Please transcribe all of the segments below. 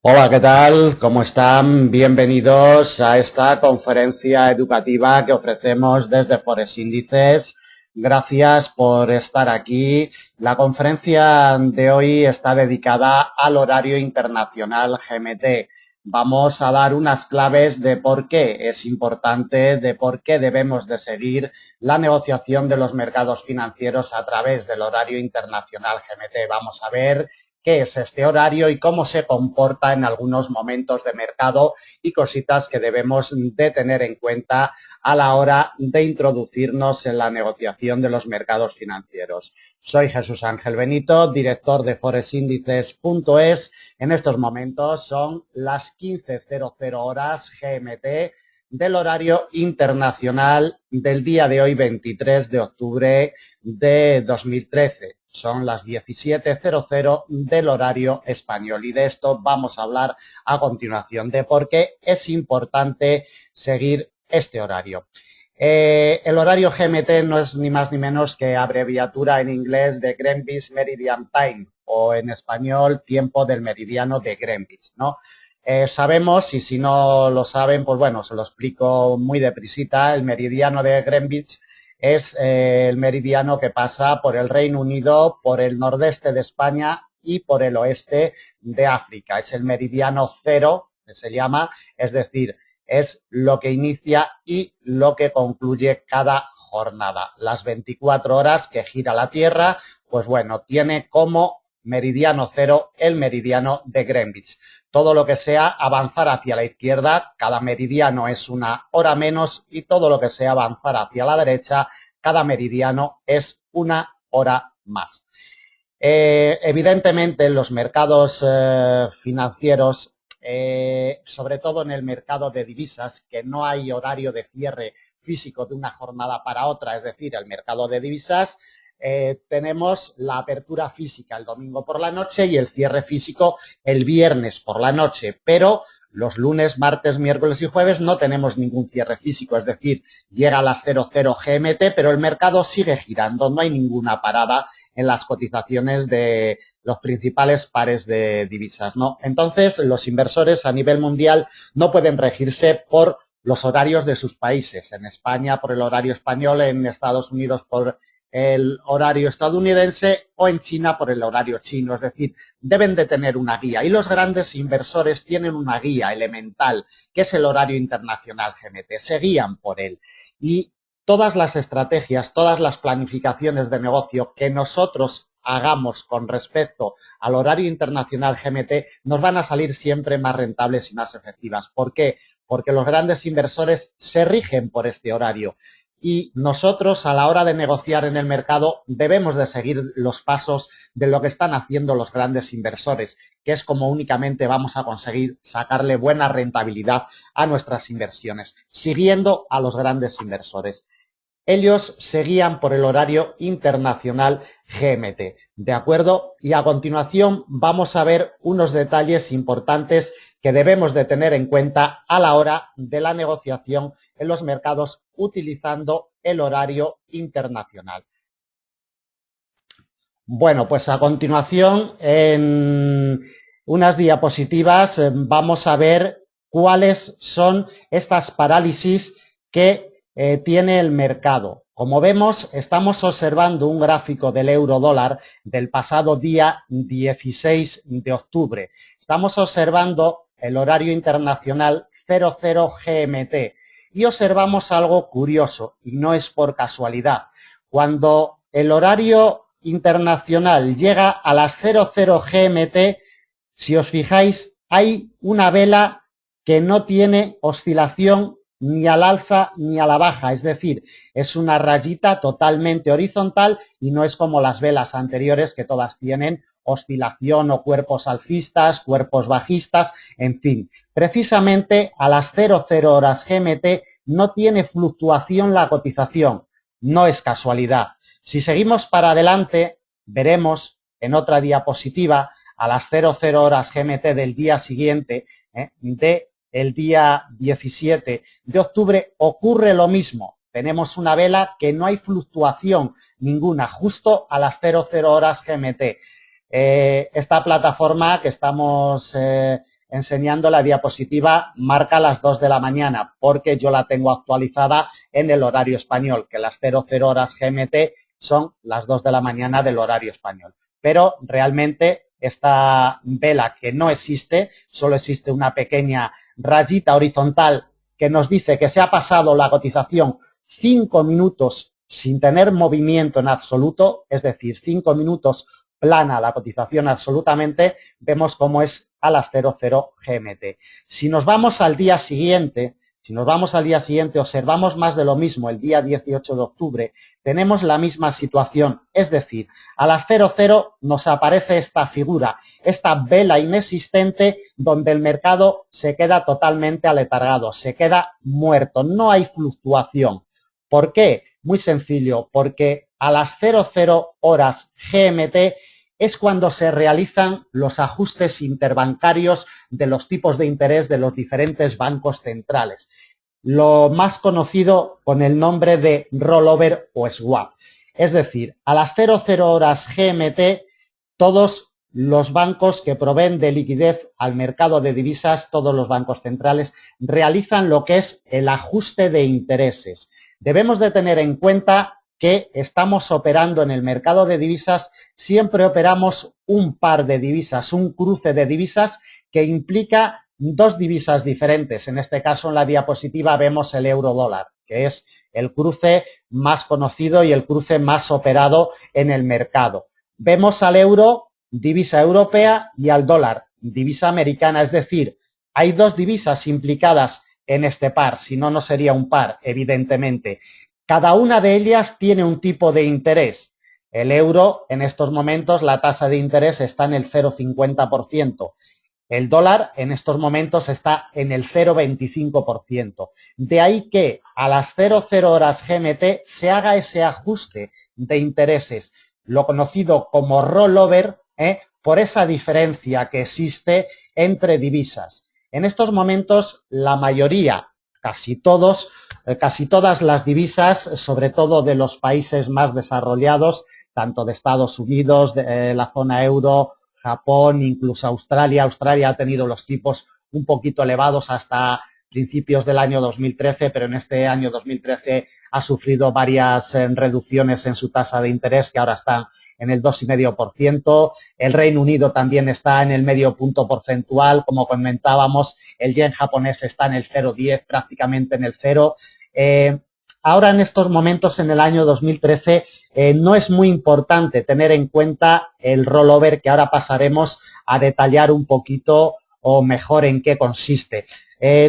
Hola, ¿qué tal? ¿Cómo están? Bienvenidos a esta conferencia educativa que ofrecemos desde Forex Índices. Gracias por estar aquí. La conferencia de hoy está dedicada al horario internacional GMT. Vamos a dar unas claves de por qué es importante, de por qué debemos de seguir la negociación de los mercados financieros a través del horario internacional GMT. Vamos a ver qué es este horario y cómo se comporta en algunos momentos de mercado y cositas que debemos de tener en cuenta a la hora de introducirnos en la negociación de los mercados financieros. Soy Jesús Ángel Benito, director de forexindices.es. En estos momentos son las 15:00 horas GMT del horario internacional del día de hoy, 23 de octubre de 2013. Son las 17:00 del horario español y de esto vamos a hablar a continuación, de por qué es importante seguir este horario. El horario GMT no es ni más ni menos que abreviatura en inglés de Greenwich Meridian Time o en español tiempo del meridiano de Greenwich, ¿no? Sabemos, y si no lo saben, pues bueno, se lo explico muy deprisita. El meridiano de Greenwich es el meridiano que pasa por el Reino Unido, por el nordeste de España y por el oeste de África. Es el meridiano cero, que se llama, es decir, es lo que inicia y lo que concluye cada jornada. Las 24 horas que gira la Tierra, pues bueno, tiene como meridiano cero el meridiano de Greenwich. Todo lo que sea avanzar hacia la izquierda, cada meridiano es una hora menos, y todo lo que sea avanzar hacia la derecha, cada meridiano es una hora más. Evidentemente, en los mercados financieros, sobre todo en el mercado de divisas, que no hay horario de cierre físico de una jornada para otra, es decir, el mercado de divisas, tenemos la apertura física el domingo por la noche y el cierre físico el viernes por la noche, pero los lunes, martes, miércoles y jueves no tenemos ningún cierre físico, es decir, llega a las 00 GMT, pero el mercado sigue girando, no hay ninguna parada en las cotizaciones de los principales pares de divisas, ¿no? Entonces, los inversores a nivel mundial no pueden regirse por los horarios de sus países. En España por el horario español, en Estados Unidos por el horario estadounidense o en China por el horario chino. Es decir, deben de tener una guía y los grandes inversores tienen una guía elemental que es el horario internacional GMT. Se guían por él y todas las estrategias, todas las planificaciones de negocio que nosotros hagamos con respecto al horario internacional GMT nos van a salir siempre más rentables y más efectivas. ¿Por qué? Porque los grandes inversores se rigen por este horario y nosotros a la hora de negociar en el mercado debemos de seguir los pasos de lo que están haciendo los grandes inversores, que es como únicamente vamos a conseguir sacarle buena rentabilidad a nuestras inversiones, siguiendo a los grandes inversores. Ellos se guían por el horario internacional GMT, ¿de acuerdo? Y a continuación vamos a ver unos detalles importantes que debemos de tener en cuenta a la hora de la negociación en los mercados utilizando el horario internacional. Bueno, pues a continuación en unas diapositivas vamos a ver cuáles son estas parálisis que tiene el mercado. Como vemos, estamos observando un gráfico del euro dólar del pasado día 16 de octubre. Estamos observando el horario internacional 00 GMT y observamos algo curioso y no es por casualidad. Cuando el horario internacional llega a las 00 GMT, si os fijáis, hay una vela que no tiene oscilación ni al alza ni a la baja, es decir, es una rayita totalmente horizontal y no es como las velas anteriores que todas tienen oscilación o cuerpos alcistas, cuerpos bajistas, en fin. Precisamente a las 00 horas GMT no tiene fluctuación la cotización, no es casualidad. Si seguimos para adelante, veremos en otra diapositiva a las 00 horas GMT del día siguiente, del día 17 de octubre, ocurre lo mismo. Tenemos una vela que no hay fluctuación ninguna, justo a las 00 horas GMT. Esta plataforma que estamos enseñando la diapositiva marca las 2 de la mañana, porque yo la tengo actualizada en el horario español, que las 00 horas GMT son las 2 de la mañana del horario español. Pero realmente esta vela que no existe, solo existe una pequeña rayita horizontal que nos dice que se ha pasado la cotización 5 minutos sin tener movimiento en absoluto, es decir, 5 minutos plana la cotización absolutamente, vemos cómo es a las 00 GMT. Si nos vamos al día siguiente, observamos más de lo mismo el día 18 de octubre, tenemos la misma situación, es decir, a las 00 nos aparece esta figura, esta vela inexistente donde el mercado se queda totalmente aletargado, se queda muerto, no hay fluctuación. ¿Por qué? Muy sencillo, porque a las 00 horas GMT es cuando se realizan los ajustes interbancarios de los tipos de interés de los diferentes bancos centrales. Lo más conocido con el nombre de rollover o swap. Es decir, a las 00 horas GMT, todos los bancos que proveen de liquidez al mercado de divisas, todos los bancos centrales, realizan lo que es el ajuste de intereses. Debemos de tener en cuenta que estamos operando en el mercado de divisas, siempre operamos un par de divisas, un cruce de divisas que implica dos divisas diferentes. En este caso, en la diapositiva vemos el euro-dólar, que es el cruce más conocido y el cruce más operado en el mercado. Vemos al euro, divisa europea, y al dólar, divisa americana, es decir, hay dos divisas implicadas en este par, si no, no sería un par, evidentemente. Cada una de ellas tiene un tipo de interés. El euro, en estos momentos, la tasa de interés está en el 0,50%. El dólar, en estos momentos, está en el 0,25%. De ahí que a las 00 horas GMT se haga ese ajuste de intereses, lo conocido como rollover, por esa diferencia que existe entre divisas. En estos momentos, la mayoría, casi todas las divisas, sobre todo de los países más desarrollados, tanto de Estados Unidos, de la zona euro, Japón, incluso Australia. Australia ha tenido los tipos un poquito elevados hasta principios del año 2013, pero en este año 2013 ha sufrido varias reducciones en su tasa de interés, que ahora están en el 2,5%. El Reino Unido también está en el medio punto porcentual. Como comentábamos, el yen japonés está en el 0,10, prácticamente en el 0. Ahora, en estos momentos, en el año 2013, no es muy importante tener en cuenta el rollover, que ahora pasaremos a detallar un poquito o mejor en qué consiste.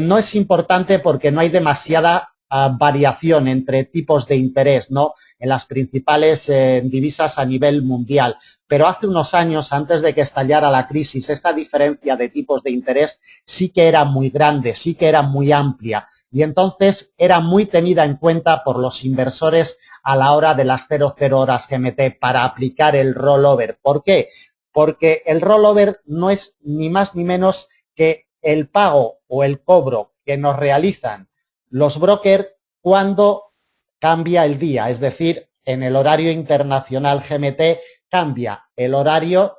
No es importante porque no hay demasiada variación entre tipos de interés, ¿no?, en las principales divisas a nivel mundial. Pero hace unos años, antes de que estallara la crisis, esta diferencia de tipos de interés sí que era muy grande, sí que era muy amplia. Y entonces era muy tenida en cuenta por los inversores a la hora de las 00 horas GMT para aplicar el rollover. ¿Por qué? Porque el rollover no es ni más ni menos que el pago o el cobro que nos realizan los brokers cuando cambia el día. Es decir, en el horario internacional GMT cambia el horario.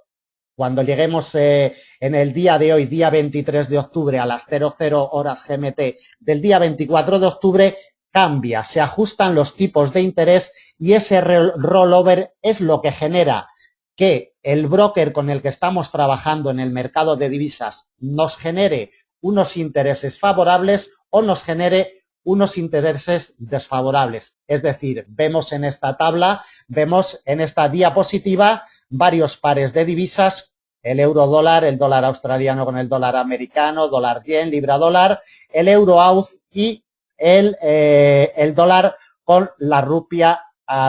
Cuando lleguemos en el día de hoy, día 23 de octubre, a las 00 horas GMT del día 24 de octubre, cambia, se ajustan los tipos de interés y ese rollover es lo que genera que el broker con el que estamos trabajando en el mercado de divisas nos genere unos intereses favorables o nos genere unos intereses desfavorables. Es decir, vemos en esta tabla, vemos en esta diapositiva varios pares de divisas, el euro-dólar, el dólar australiano con el dólar americano, dólar-yen, libra-dólar, el euro-AUD y el dólar con la rupia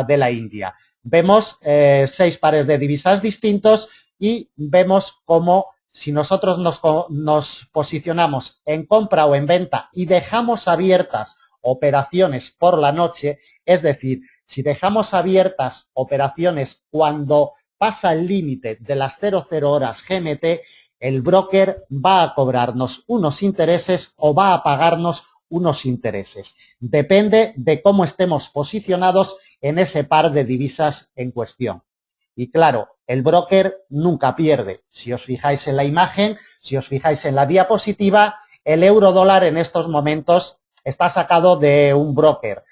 de la India. Vemos 6 pares de divisas distintos y vemos cómo si nosotros nos posicionamos en compra o en venta y dejamos abiertas operaciones por la noche, es decir, si dejamos abiertas operaciones cuando pasa el límite de las 00 horas GMT, el broker va a cobrarnos unos intereses o va a pagarnos unos intereses. Depende de cómo estemos posicionados en ese par de divisas en cuestión. Y claro, el broker nunca pierde. Si os fijáis en la imagen, si os fijáis en la diapositiva, el euro dólar en estos momentos está sacado de un broker.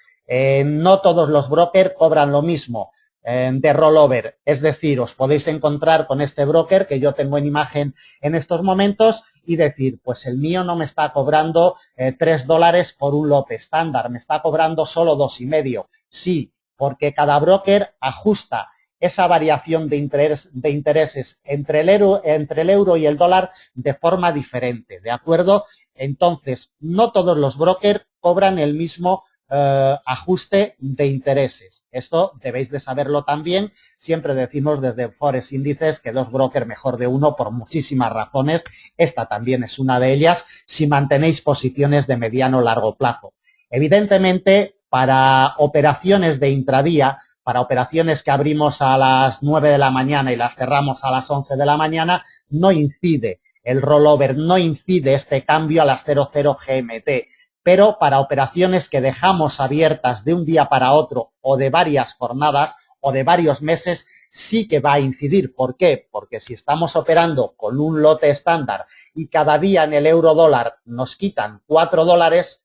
No todos los brokers cobran lo mismo de rollover. Es decir, os podéis encontrar con este broker que yo tengo en imagen en estos momentos y decir, pues el mío no me está cobrando 3 dólares por un lote estándar, me está cobrando solo 2,5. Sí, porque cada broker ajusta esa variación de intereses entre el euro y el dólar de forma diferente, ¿de acuerdo? Entonces, no todos los brokers cobran el mismo ajuste de intereses. Esto debéis de saberlo también. Siempre decimos desde Forex Índices que dos brokers mejor de uno por muchísimas razones. Esta también es una de ellas si mantenéis posiciones de mediano o largo plazo. Evidentemente, para operaciones de intradía, para operaciones que abrimos a las 9 de la mañana y las cerramos a las 11 de la mañana, no incide el rollover, no incide este cambio a las 00 GMT. Pero para operaciones que dejamos abiertas de un día para otro o de varias jornadas o de varios meses, sí que va a incidir. ¿Por qué? Porque si estamos operando con un lote estándar y cada día en el euro dólar nos quitan 4 dólares,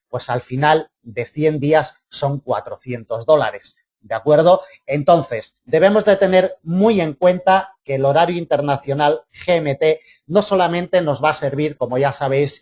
pues al final de 100 días son 400 dólares. ¿De acuerdo? Entonces, debemos de tener muy en cuenta que el horario internacional GMT no solamente nos va a servir, como ya sabéis,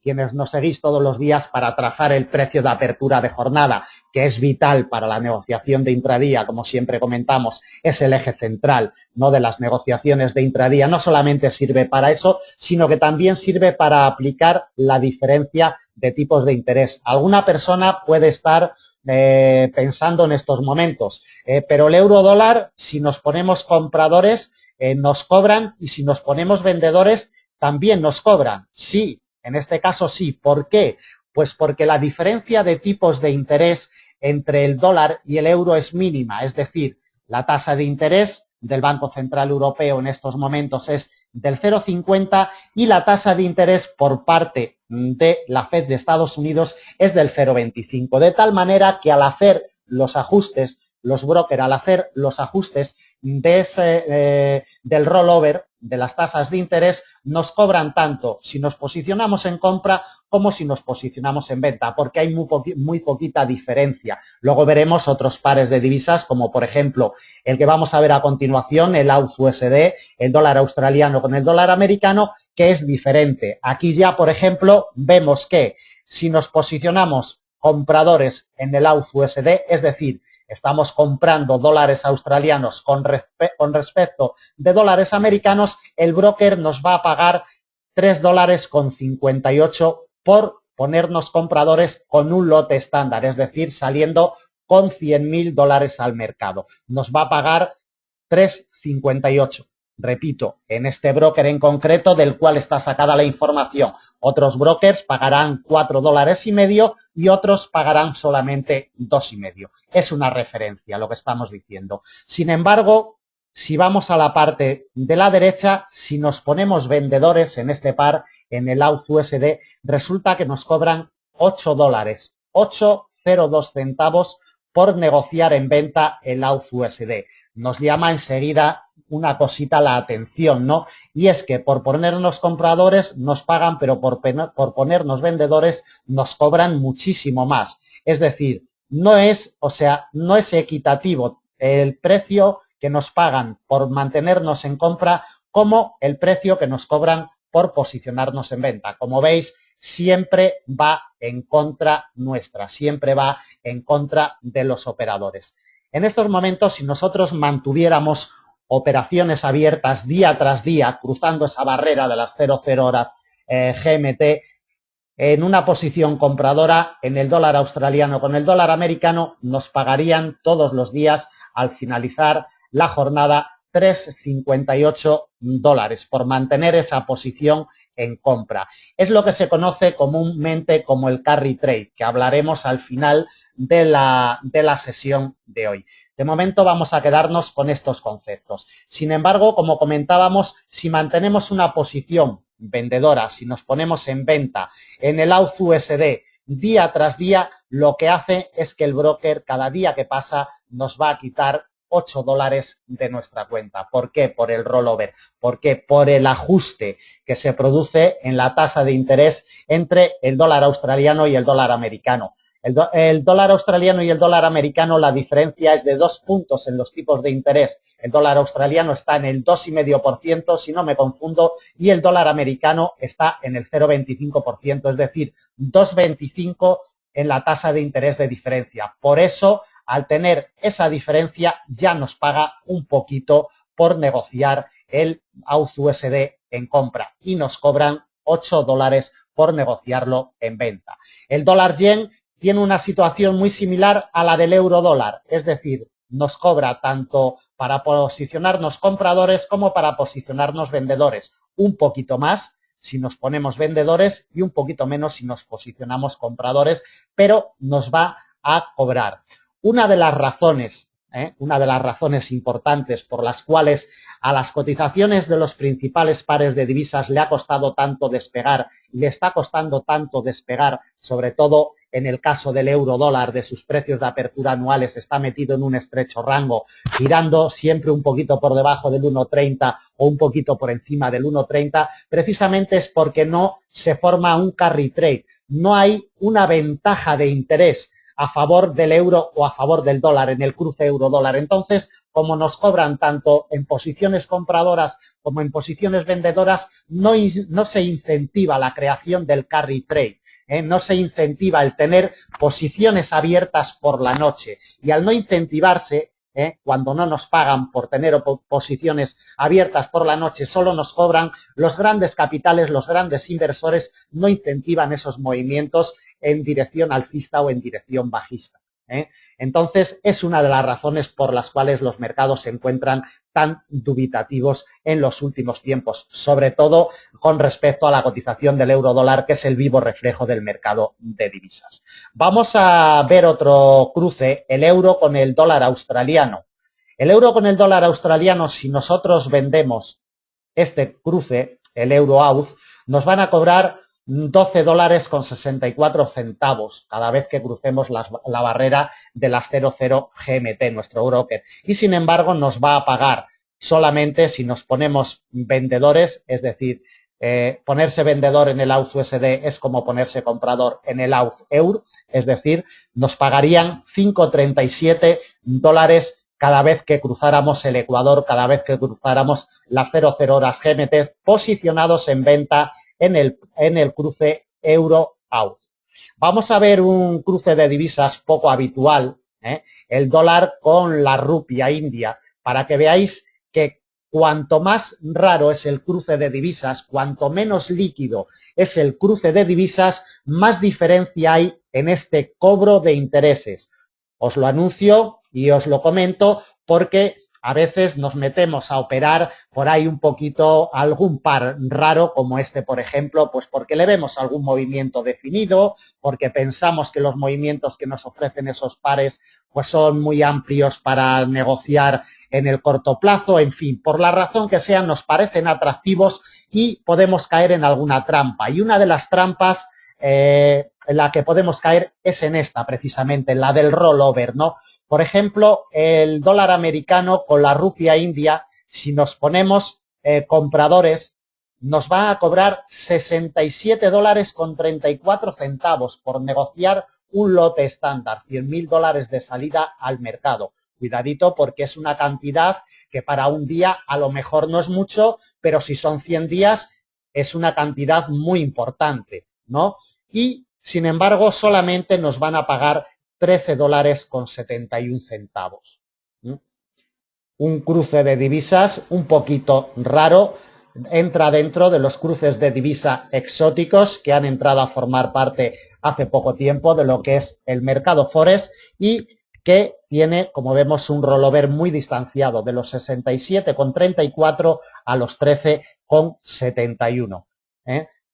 quienes nos seguís todos los días, para trazar el precio de apertura de jornada, que es vital para la negociación de intradía, como siempre comentamos, es el eje central, ¿no?, de las negociaciones de intradía. No solamente sirve para eso, sino que también sirve para aplicar la diferencia de tipos de interés. Alguna persona puede estar pensando en estos momentos, pero el euro dólar, si nos ponemos compradores, nos cobran, y si nos ponemos vendedores, también nos cobran. Sí, en este caso sí. ¿Por qué? Pues porque la diferencia de tipos de interés entre el dólar y el euro es mínima, es decir, la tasa de interés del Banco Central Europeo en estos momentos es del 0,50 y la tasa de interés por parte de la Fed de Estados Unidos es del 0,25. De tal manera que al hacer los ajustes, los brokers al hacer los ajustes del rollover, de las tasas de interés, nos cobran tanto si nos posicionamos en compra como si nos posicionamos en venta, porque hay muy poquita diferencia. Luego veremos otros pares de divisas, como por ejemplo el que vamos a ver a continuación, el AUD-USD, el dólar australiano con el dólar americano, que es diferente. Aquí ya, por ejemplo, vemos que si nos posicionamos compradores en el AUD-USD, es decir, estamos comprando dólares australianos con respecto de dólares americanos, el broker nos va a pagar 3 dólares con 58 por ponernos compradores con un lote estándar, es decir, saliendo con 100.000 dólares al mercado. Nos va a pagar 3,58. Repito, en este broker en concreto del cual está sacada la información. Otros brokers pagarán 4 dólares y medio y otros pagarán solamente 2,5. Es una referencia lo que estamos diciendo. Sin embargo, si vamos a la parte de la derecha, si nos ponemos vendedores en este par, en el AUD-USD, resulta que nos cobran 8 dólares, 8,02 centavos por negociar en venta el AUD-USD. Nos llama enseguida una cosita la atención, ¿no? Y es que por ponernos compradores nos pagan, pero por ponernos vendedores nos cobran muchísimo más. Es decir, no es equitativo el precio que nos pagan por mantenernos en compra como el precio que nos cobran por posicionarnos en venta. Como veis, siempre va en contra nuestra, siempre va en contra de los operadores. En estos momentos, si nosotros mantuviéramos operaciones abiertas día tras día, cruzando esa barrera de las 00 horas GMT, en una posición compradora en el dólar australiano con el dólar americano, nos pagarían todos los días al finalizar la jornada 3,58 dólares por mantener esa posición en compra. Es lo que se conoce comúnmente como el carry trade, que hablaremos al final de la sesión de hoy. De momento vamos a quedarnos con estos conceptos. Sin embargo, como comentábamos, si mantenemos una posición vendedora, si nos ponemos en venta en el AUD-USD día tras día, lo que hace es que el broker cada día que pasa nos va a quitar 8 dólares de nuestra cuenta. ¿Por qué? Por el rollover. ¿Por qué? Por el ajuste que se produce en la tasa de interés entre el dólar australiano y el dólar americano. El dólar australiano y el dólar americano, la diferencia es de 2 puntos en los tipos de interés. El dólar australiano está en el 2,5%, si no me confundo, y el dólar americano está en el 0,25%, es decir, 2,25 en la tasa de interés de diferencia. Por eso, al tener esa diferencia, ya nos paga un poquito por negociar el AUD-USD en compra y nos cobran 8 dólares por negociarlo en venta. El dólar yen tiene una situación muy similar a la del euro dólar, es decir, nos cobra tanto para posicionarnos compradores como para posicionarnos vendedores, un poquito más si nos ponemos vendedores y un poquito menos si nos posicionamos compradores, pero nos va a cobrar. Una de las razones importantes por las cuales a las cotizaciones de los principales pares de divisas le ha costado tanto despegar, le está costando tanto despegar, sobre todo en el caso del euro dólar, de sus precios de apertura anuales, está metido en un estrecho rango, girando siempre un poquito por debajo del 1,30 o un poquito por encima del 1,30, precisamente es porque no se forma un carry trade, no hay una ventaja de interés a favor del euro o a favor del dólar en el cruce euro-dólar. Entonces, como nos cobran tanto en posiciones compradoras como en posiciones vendedoras, no se incentiva la creación del carry trade. No se incentiva el tener posiciones abiertas por la noche. Y al no incentivarse, cuando no nos pagan por tener posiciones abiertas por la noche, solo nos cobran los grandes capitales, los grandes inversores, no incentivan esos movimientos en dirección alcista o en dirección bajista. Entonces, es una de las razones por las cuales los mercados se encuentran tan dubitativos en los últimos tiempos, sobre todo con respecto a la cotización del euro dólar, que es el vivo reflejo del mercado de divisas. Vamos a ver otro cruce, el euro con el dólar australiano. El euro con el dólar australiano, si nosotros vendemos este cruce, el euro-AUD, nos van a cobrar 12 dólares con 64 centavos cada vez que crucemos la barrera de las 00 GMT, nuestro broker. Y sin embargo nos va a pagar solamente si nos ponemos vendedores, es decir, ponerse vendedor en el AUD-USD es como ponerse comprador en el AUD-EUR, es decir, nos pagarían 5,37 dólares cada vez que cruzáramos el Ecuador, cada vez que cruzáramos las 00 horas GMT posicionados en venta en el cruce euro-AUD. Vamos a ver un cruce de divisas poco habitual, el dólar con la rupia india, para que veáis que cuanto más raro es el cruce de divisas, cuanto menos líquido es el cruce de divisas, más diferencia hay en este cobro de intereses. Os lo anuncio y os lo comento porque a veces nos metemos a operar por ahí un poquito algún par raro como este, por ejemplo, pues porque le vemos algún movimiento definido, porque pensamos que los movimientos que nos ofrecen esos pares pues son muy amplios para negociar en el corto plazo, en fin, por la razón que sea nos parecen atractivos y podemos caer en alguna trampa. Y una de las trampas en la que podemos caer es en esta precisamente, en la del rollover, ¿no? Por ejemplo, el dólar americano con la rupia india, si nos ponemos compradores, nos va a cobrar 67 dólares con 34 centavos por negociar un lote estándar, 100.000 dólares de salida al mercado. Cuidadito porque es una cantidad que para un día a lo mejor no es mucho, pero si son 100 días es una cantidad muy importante, ¿no? Y, sin embargo, solamente nos van a pagar 13 dólares con 71 centavos. Un cruce de divisas un poquito raro, entra dentro de los cruces de divisa exóticos que han entrado a formar parte hace poco tiempo de lo que es el mercado forex y que tiene, como vemos, un rollover muy distanciado de los 67,34 a los 13,71.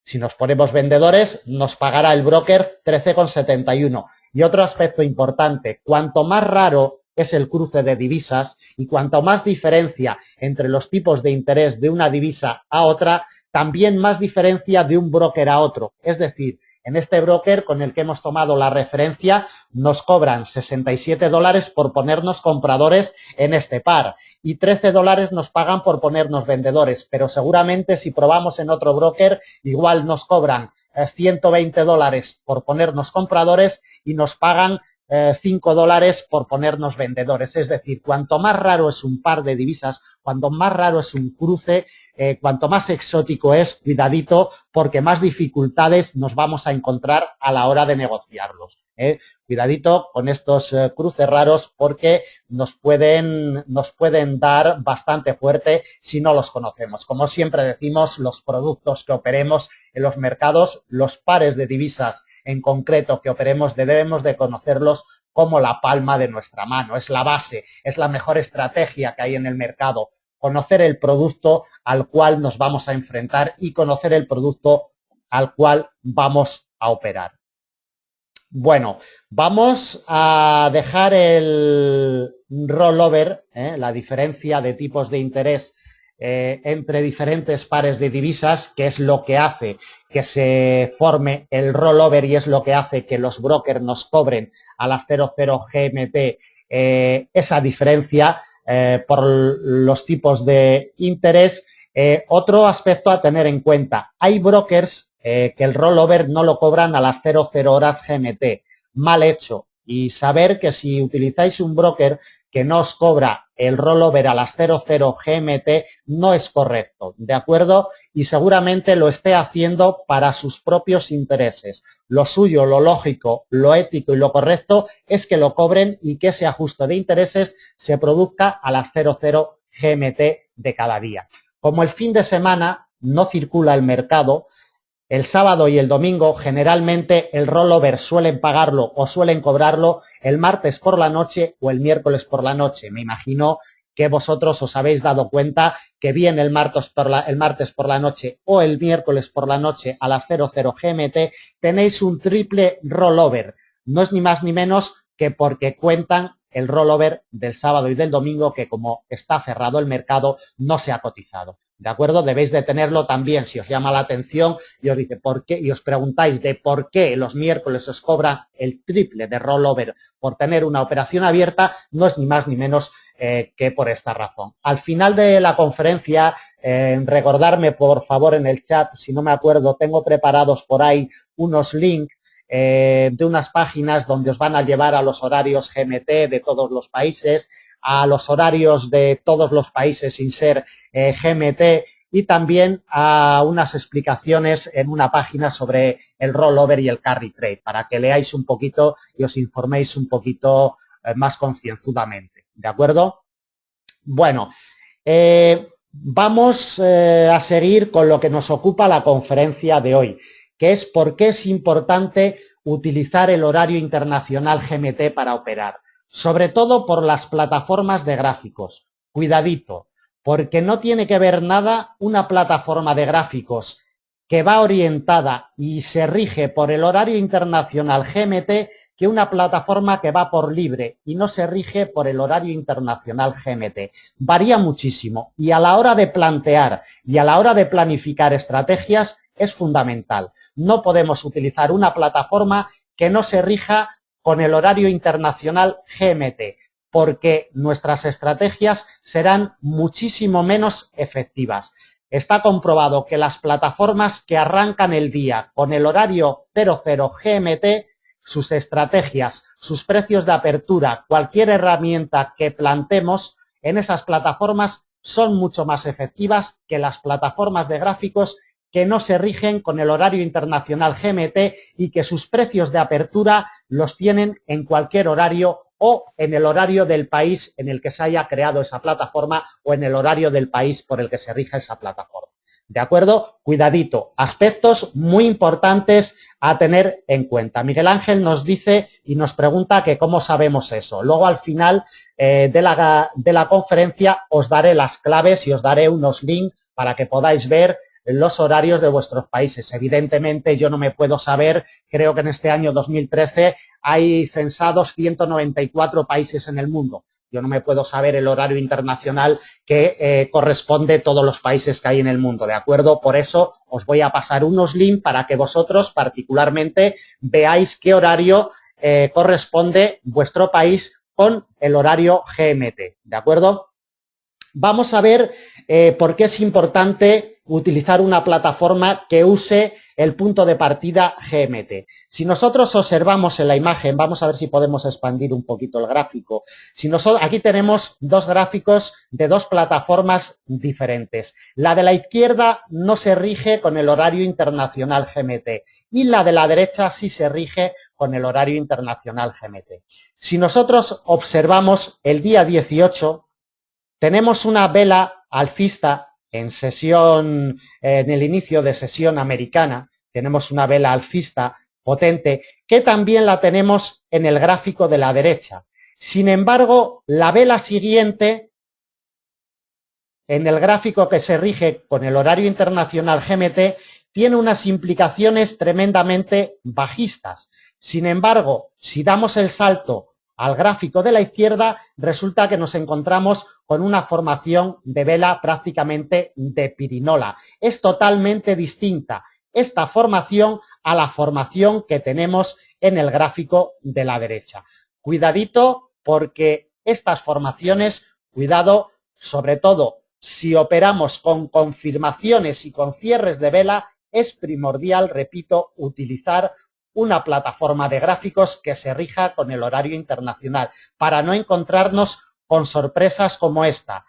Si nos ponemos vendedores, nos pagará el broker 13,71. Y otro aspecto importante, cuanto más raro es el cruce de divisas y cuanto más diferencia entre los tipos de interés de una divisa a otra, también más diferencia de un broker a otro. Es decir, En este broker con el que hemos tomado la referencia nos cobran $67 por ponernos compradores en este par y $13 nos pagan por ponernos vendedores, pero seguramente si probamos en otro broker igual nos cobran $120 por ponernos compradores y nos pagan $5 por ponernos vendedores. Es decir, cuanto más raro es un par de divisas, cuanto más raro es un cruce, cuanto más exótico es, cuidadito, porque más dificultades nos vamos a encontrar a la hora de negociarlos. Cuidadito con estos cruces raros porque nos pueden dar bastante fuerte si no los conocemos. Como siempre decimos, los productos que operemos en los mercados, los pares de divisas en concreto que operemos, debemos de conocerlos como la palma de nuestra mano. Es la base, es la mejor estrategia que hay en el mercado. Conocer el producto al cual nos vamos a enfrentar y conocer el producto al cual vamos a operar. Bueno, vamos a dejar el rollover, la diferencia de tipos de interés entre diferentes pares de divisas, que es lo que hace que se forme el rollover y es lo que hace que los brokers nos cobren a las 00 GMT esa diferencia por los tipos de interés. Otro aspecto a tener en cuenta, hay brokers que el rollover no lo cobran a las 00 horas GMT, mal hecho, y saber que si utilizáis un broker que no os cobra el rollover a las 00 GMT no es correcto, ¿de acuerdo? Y seguramente lo esté haciendo para sus propios intereses. Lo suyo, lo lógico, lo ético y lo correcto es que lo cobren y que ese ajuste de intereses se produzca a las 00 GMT de cada día. Como el fin de semana no circula el mercado, el sábado y el domingo generalmente el rollover suelen pagarlo o suelen cobrarlo el martes por la noche o el miércoles por la noche. Me imagino que vosotros os habéis dado cuenta que bien el martes por la noche o el miércoles por la noche a las 00 GMT tenéis un triple rollover. No es ni más ni menos que porque cuentan el rollover del sábado y del domingo que como está cerrado el mercado no se ha cotizado. ¿De acuerdo? Debéis de tenerlo también si os llama la atención y os dice por qué y os preguntáis de por qué los miércoles os cobran el triple de rollover por tener una operación abierta, no es ni más ni menos que por esta razón. Al final de la conferencia, recordarme por favor en el chat, si no me acuerdo, tengo preparados por ahí unos links de unas páginas donde os van a llevar a los horarios GMT de todos los países, a los horarios de todos los países sin ser GMT y también a unas explicaciones en una página sobre el rollover y el carry trade para que leáis un poquito y os informéis un poquito más concienzudamente. ¿De acuerdo? Bueno, vamos a seguir con lo que nos ocupa la conferencia de hoy, que es por qué es importante utilizar el horario internacional GMT para operar. Sobre todo por las plataformas de gráficos. Cuidadito, porque no tiene que ver nada una plataforma de gráficos que va orientada y se rige por el horario internacional GMT que una plataforma que va por libre y no se rige por el horario internacional GMT. Varía muchísimo y a la hora de plantear y a la hora de planificar estrategias es fundamental. No podemos utilizar una plataforma que no se rija con el horario internacional GMT, porque nuestras estrategias serán muchísimo menos efectivas. Está comprobado que las plataformas que arrancan el día con el horario 00 GMT, sus estrategias, sus precios de apertura, cualquier herramienta que plantemos en esas plataformas son mucho más efectivas que las plataformas de gráficos que no se rigen con el horario internacional GMT y que sus precios de apertura los tienen en cualquier horario o en el horario del país en el que se haya creado esa plataforma o en el horario del país por el que se rija esa plataforma. ¿De acuerdo? Cuidadito. Aspectos muy importantes a tener en cuenta. Miguel Ángel nos dice y nos pregunta que cómo sabemos eso. Luego al final de la conferencia os daré las claves y os daré unos links para que podáis ver los horarios de vuestros países. Evidentemente yo no me puedo saber, creo que en este año 2013 hay censados 194 países en el mundo. Yo no me puedo saber el horario internacional que corresponde a todos los países que hay en el mundo, ¿de acuerdo? Por eso os voy a pasar unos links para que vosotros particularmente veáis qué horario corresponde vuestro país con el horario GMT, ¿de acuerdo? Vamos a ver por qué es importante utilizar una plataforma que use el punto de partida GMT. Si nosotros observamos en la imagen, vamos a ver si podemos expandir un poquito el gráfico. Aquí tenemos dos gráficos de dos plataformas diferentes. La de la izquierda no se rige con el horario internacional GMT y la de la derecha sí se rige con el horario internacional GMT. Si nosotros observamos el día 18, tenemos una vela alcista en el inicio de sesión americana, tenemos una vela alcista potente, que también la tenemos en el gráfico de la derecha. Sin embargo, la vela siguiente, en el gráfico que se rige con el horario internacional GMT, tiene unas implicaciones tremendamente bajistas. Sin embargo, si damos el salto al gráfico de la izquierda, resulta que nos encontramos con una formación de vela prácticamente de pirinola. Es totalmente distinta esta formación a la formación que tenemos en el gráfico de la derecha. Cuidadito, porque estas formaciones, cuidado, sobre todo si operamos con confirmaciones y con cierres de vela, es primordial, repito, utilizar una plataforma de gráficos que se rija con el horario internacional para no encontrarnos con sorpresas como esta.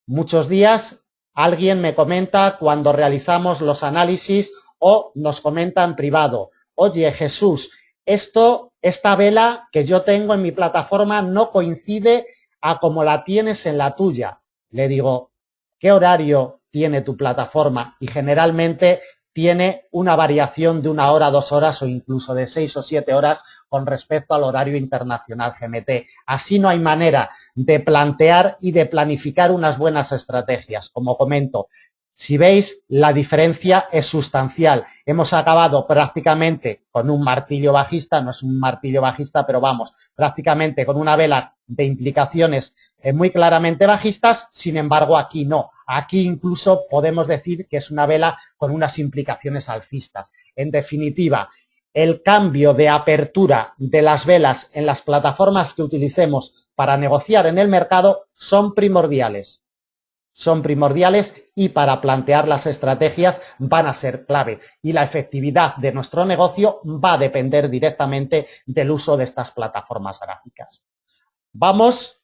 Muchos días alguien me comenta cuando realizamos los análisis o nos comenta en privado: oye, Jesús, esta vela que yo tengo en mi plataforma no coincide a como la tienes en la tuya. Le digo, ¿qué horario tiene tu plataforma? Y generalmente tiene una variación de 1 hora, 2 horas o incluso de 6 o 7 horas con respecto al horario internacional GMT. Así no hay manera de plantear y de planificar unas buenas estrategias. Como comento, si veis, la diferencia es sustancial. Hemos acabado prácticamente con un martillo bajista, no es un martillo bajista, pero vamos, prácticamente con una vela de implicaciones muy claramente bajistas. Sin embargo, aquí no. Aquí incluso podemos decir que es una vela con unas implicaciones alcistas. En definitiva, el cambio de apertura de las velas en las plataformas que utilicemos para negociar en el mercado son primordiales. Son primordiales y para plantear las estrategias van a ser clave. Y la efectividad de nuestro negocio va a depender directamente del uso de estas plataformas gráficas. Vamos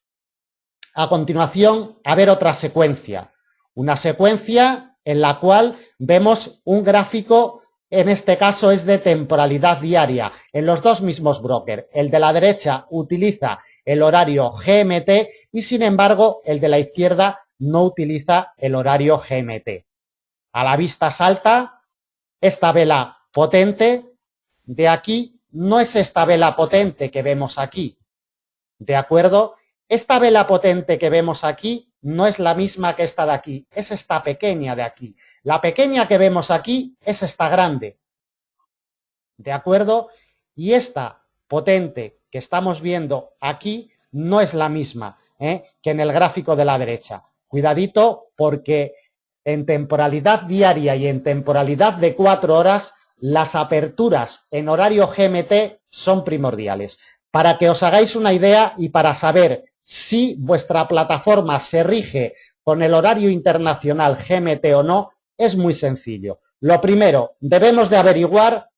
a continuación a ver otra secuencia. Una secuencia en la cual vemos un gráfico, en este caso es de temporalidad diaria, en los dos mismos brokers. El de la derecha utiliza el horario GMT y sin embargo el de la izquierda no utiliza el horario GMT. A la vista salta, esta vela potente de aquí no es esta vela potente que vemos aquí, ¿de acuerdo? Esta vela potente que vemos aquí no es la misma que esta de aquí, es esta pequeña de aquí. La pequeña que vemos aquí es esta grande, ¿de acuerdo? Y esta potente que estamos viendo aquí no es la misma que en el gráfico de la derecha. Cuidadito, porque en temporalidad diaria y en temporalidad de 4 horas, las aperturas en horario GMT son primordiales. Para que os hagáis una idea y para saber si vuestra plataforma se rige con el horario internacional GMT o no, es muy sencillo. Lo primero, debemos de averiguar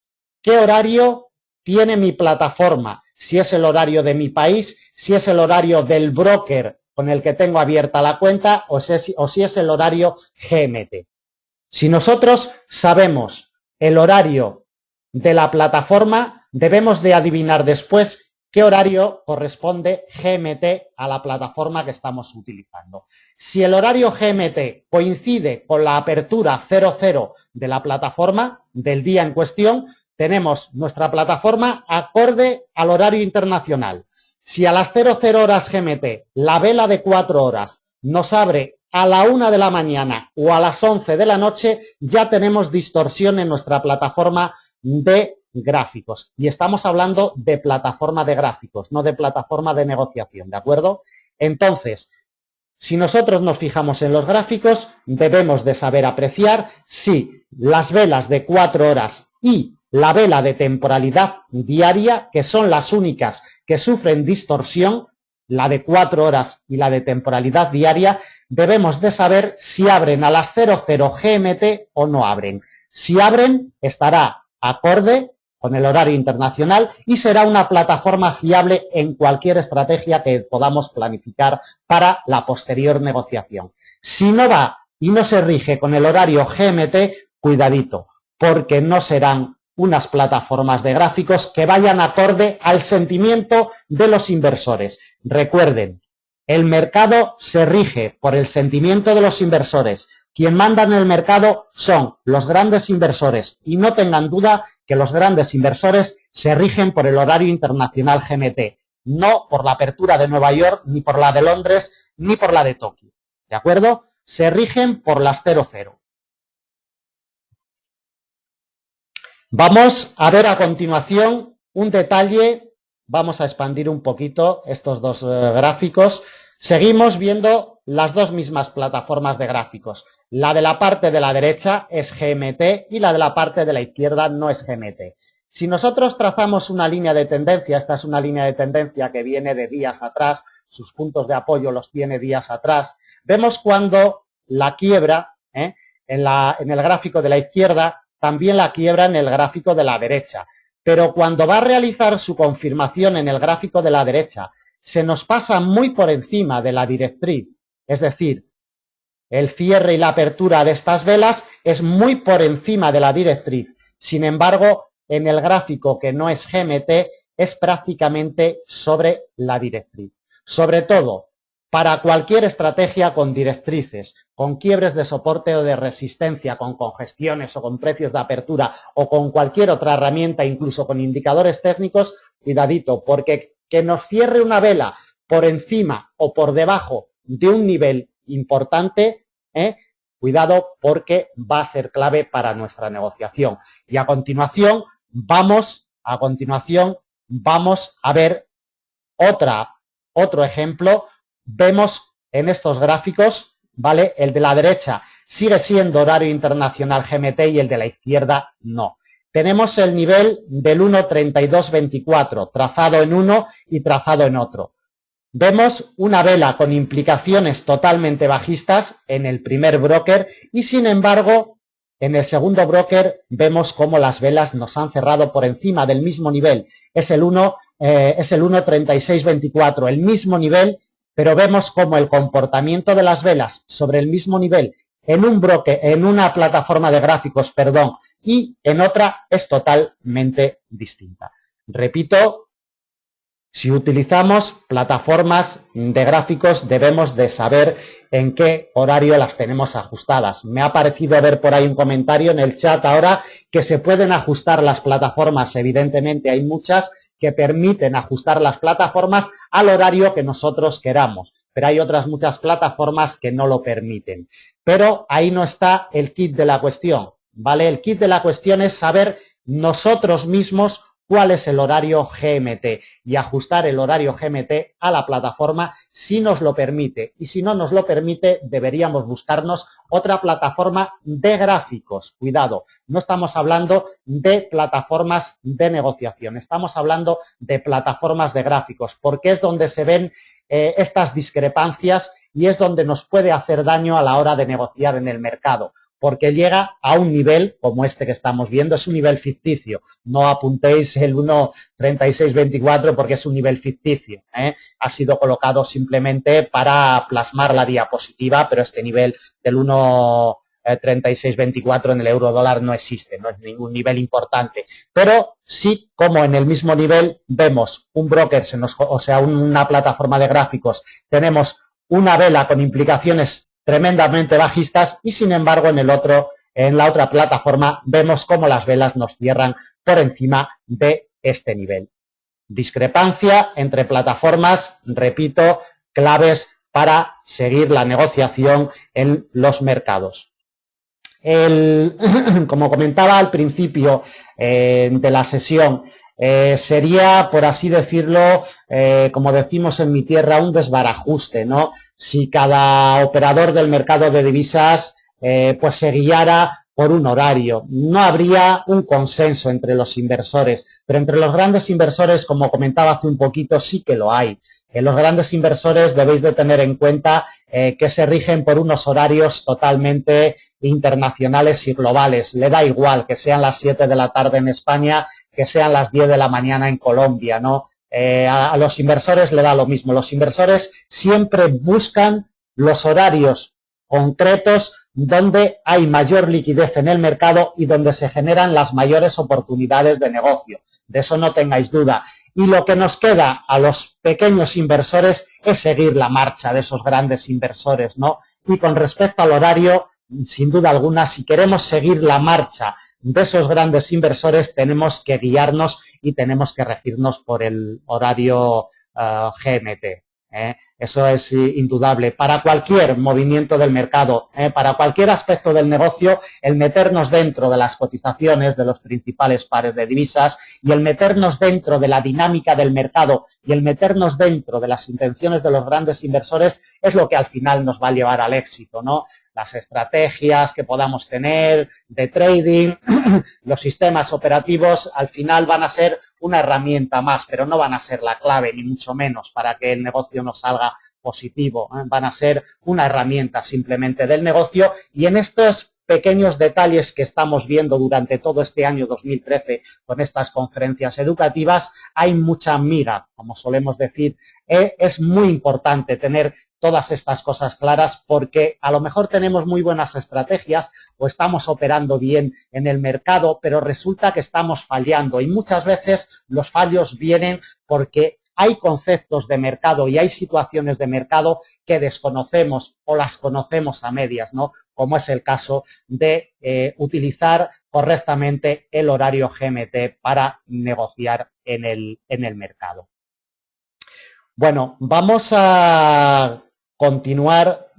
qué horario tiene mi plataforma, si es el horario de mi país, si es el horario del broker con el que tengo abierta la cuenta o si es el horario GMT. Si nosotros sabemos el horario de la plataforma, debemos de adivinar después qué horario corresponde GMT a la plataforma que estamos utilizando. Si el horario GMT coincide con la apertura 00 de la plataforma del día en cuestión, tenemos nuestra plataforma acorde al horario internacional. Si a las 00 horas GMT la vela de 4 horas nos abre a la 1 de la mañana o a las 11 de la noche, ya tenemos distorsión en nuestra plataforma de gráficos. Y estamos hablando de plataforma de gráficos, no de plataforma de negociación, ¿de acuerdo? Entonces, Si nosotros nos fijamos en los gráficos, debemos de saber apreciar si las velas de 4 horas y la vela de temporalidad diaria, que son las únicas que sufren distorsión, la de 4 horas y la de temporalidad diaria, debemos de saber si abren a las 00 GMT o no abren. Si abren, estará acorde con el horario internacional y será una plataforma fiable en cualquier estrategia que podamos planificar para la posterior negociación. Si no va y no se rige con el horario GMT, cuidadito, porque no serán unas plataformas de gráficos que vayan acorde al sentimiento de los inversores. Recuerden, el mercado se rige por el sentimiento de los inversores. Quien manda en el mercado son los grandes inversores y no tengan duda que los grandes inversores se rigen por el horario internacional GMT, no por la apertura de Nueva York, ni por la de Londres, ni por la de Tokio. ¿De acuerdo? Se rigen por las 00. Vamos a ver a continuación un detalle. Vamos a expandir un poquito estos dos gráficos. Seguimos viendo las dos mismas plataformas de gráficos. La de la parte de la derecha es GMT y la de la parte de la izquierda no es GMT. Si nosotros trazamos una línea de tendencia, esta es una línea de tendencia que viene de días atrás, sus puntos de apoyo los tiene días atrás, vemos cuando la quiebra en el gráfico de la izquierda, también la quiebra en el gráfico de la derecha. Pero cuando va a realizar su confirmación en el gráfico de la derecha, se nos pasa muy por encima de la directriz, es decir, el cierre y la apertura de estas velas es muy por encima de la directriz. Sin embargo, en el gráfico que no es GMT, es prácticamente sobre la directriz. Sobre todo, para cualquier estrategia con directrices, con quiebres de soporte o de resistencia, con congestiones o con precios de apertura o con cualquier otra herramienta, incluso con indicadores técnicos, cuidadito, porque que nos cierre una vela por encima o por debajo de un nivel importante, cuidado porque va a ser clave para nuestra negociación. Y a continuación vamos a ver otro ejemplo. Vemos en estos gráficos, ¿vale? El de la derecha sigue siendo horario internacional GMT y el de la izquierda no. Tenemos el nivel del 1.3224, trazado en uno y trazado en otro. Vemos una vela con implicaciones totalmente bajistas en el primer broker y, sin embargo, en el segundo broker vemos cómo las velas nos han cerrado por encima del mismo nivel. Es el 1.3624, el mismo nivel, pero vemos cómo el comportamiento de las velas sobre el mismo nivel en un broker, en una plataforma de gráficos, y en otra es totalmente distinta. Repito, si utilizamos plataformas de gráficos debemos de saber en qué horario las tenemos ajustadas. Me ha parecido ver por ahí un comentario en el chat ahora que se pueden ajustar las plataformas. Evidentemente hay muchas que permiten ajustar las plataformas al horario que nosotros queramos, pero hay otras muchas plataformas que no lo permiten. Pero ahí no está el kit de la cuestión, ¿vale? El kit de la cuestión es saber nosotros mismos cuál es el horario GMT y ajustar el horario GMT a la plataforma si nos lo permite. Y si no nos lo permite, deberíamos buscarnos otra plataforma de gráficos. Cuidado, no estamos hablando de plataformas de negociación, estamos hablando de plataformas de gráficos, porque es donde se ven estas discrepancias y es donde nos puede hacer daño a la hora de negociar en el mercado. Porque llega a un nivel como este que estamos viendo, es un nivel ficticio. No apuntéis el 1.3624 porque es un nivel ficticio. Ha sido colocado simplemente para plasmar la diapositiva, pero este nivel del 1.3624 en el euro dólar no existe, no es ningún nivel importante. Pero sí, como en el mismo nivel vemos un broker, una plataforma de gráficos, tenemos una vela con implicaciones tremendamente bajistas y sin embargo en la otra plataforma vemos cómo las velas nos cierran por encima de este nivel. Discrepancia entre plataformas, repito, claves para seguir la negociación en los mercados. Como comentaba al principio de la sesión, sería, por así decirlo, como decimos en mi tierra, un desbarajuste, ¿no? si cada operador del mercado de divisas pues se guiara por un horario. No habría un consenso entre los inversores, pero entre los grandes inversores, como comentaba hace un poquito, sí que lo hay. Los grandes inversores debéis de tener en cuenta que se rigen por unos horarios totalmente internacionales y globales. Le da igual que sean las 7 de la tarde en España, que sean las 10 de la mañana en Colombia, ¿no? A los inversores le da lo mismo. Los inversores siempre buscan los horarios concretos donde hay mayor liquidez en el mercado y donde se generan las mayores oportunidades de negocio. De eso no tengáis duda. Y lo que nos queda a los pequeños inversores es seguir la marcha de esos grandes inversores, ¿no? Y con respecto al horario, sin duda alguna, si queremos seguir la marcha de esos grandes inversores, tenemos que guiarnos y tenemos que regirnos por el horario GMT. Eso es indudable. Para cualquier movimiento del mercado, para cualquier aspecto del negocio, el meternos dentro de las cotizaciones de los principales pares de divisas y el meternos dentro de la dinámica del mercado y el meternos dentro de las intenciones de los grandes inversores es lo que al final nos va a llevar al éxito, ¿no? Las estrategias que podamos tener de trading, los sistemas operativos, al final van a ser una herramienta más, pero no van a ser la clave, ni mucho menos, para que el negocio nos salga positivo. Van a ser una herramienta simplemente del negocio y en estos pequeños detalles que estamos viendo durante todo este año 2013 con estas conferencias educativas, hay mucha miga, como solemos decir. Es muy importante tener todas estas cosas claras porque a lo mejor tenemos muy buenas estrategias o estamos operando bien en el mercado, pero resulta que estamos fallando y muchas veces los fallos vienen porque hay conceptos de mercado y hay situaciones de mercado que desconocemos o las conocemos a medias, ¿no? Como es el caso de utilizar correctamente el horario GMT para negociar en el mercado. Bueno, vamos a continuar.